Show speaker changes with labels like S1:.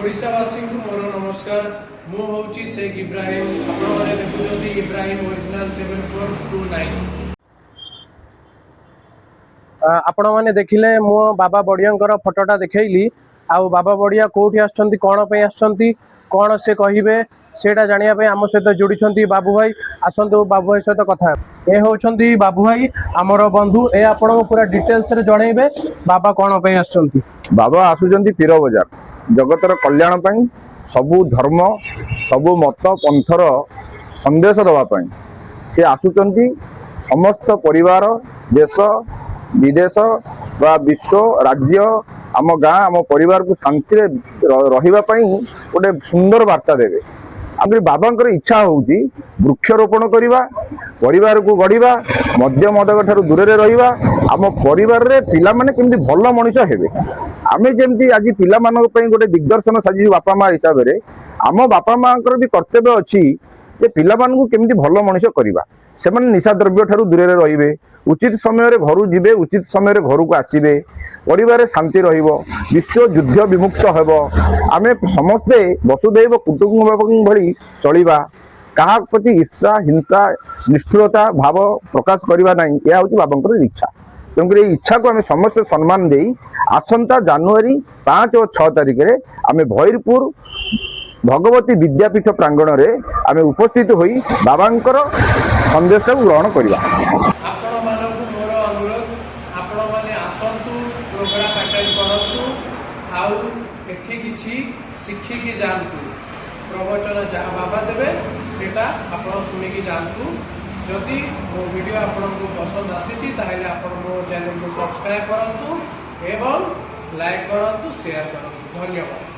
S1: ओडिशावासी को मोर नमस्कार मु होची शेख इब्राहिम आपण माने देखुछथि इब्राहिम ओरिजिनल 7429
S2: आपण माने देखिले मो बाबा बड़ियांकर फोटोटा देखैली आउ बाबा बड़िया कोठी आछंती कोन पे आछंती कोन से कहिबे सेटा जानिया पे हम सहित जोड़ी बाबू भाई आसतु बाबू भाई सहित कथा ए होछंती बाबू भाई आमर बंधु ए आपण पूरा डिटेल्स रे जणैबे बाबा कोन पे आछंती।
S3: बाबा आसुचंती पीर बजार जगतर कल्याण पाई सबु धर्म सबु मत पंथर संदेश दवापाई से आसुचंती समस्त परिवार देश विदेश बा विश्व राज्य आम गाँ आम परिवार को शांति रहिबा पई गोटे सुंदर वार्ता देवे। आम बाबांकर इच्छा होउची वृक्षरोपण करिबा परिवार को गढ़िबा मद्य मदक ठारू दूर रे रहिबा आम परिवार रे पिला माने केमती भल मनुष्य हेबे आमे जेमती आज पिला मानक पई गोटे दिग्दर्शन साजी बापा माँ हिसाब रे आम बापा माँकर भी कर्तव्य अच्छी जे पिला मानकु केमती भल मनुष्य करिबा से माने निशा द्रव्य ठारू दूर रे रहिबे उचित समय रे घरु जिबे उचित समय रे घर को आसीबे परिवार शांति रहिबो विश्व युद्ध विमुक्त हेबो आमे समस्ते वसुदैव कुटुंबकं भली चलिबा कहा प्रति ईर्षा हिंसा निष्ठुरता भाव प्रकाश करबा नहीं या होची बाबांकर इच्छा तेणुकर इच्छा को आम समस्त सम्मान दे आसंता जनवरी 5 और 6 तारिख रे आम भैरपुर भगवती विद्यापीठ प्रांगण रे आम उपस्थित होई बाबांकर संदेश को ग्रहण करबा।
S1: आपण मानकु मोर अनुरोध आपण माने आसंतु प्रोग्राम अटेंड करंतु आउ एठी किछि शिखि की जानतु प्रवचन जहाँ बाबा देवे सेटा आपण सुनी की जानतु जदि मो वीडियो आपनको पसंद आसीछि ताहेले आपण मो चैनल को सब्सक्राइब करंतु एवं लाइक करंतु शेयर करंतु धन्यवाद।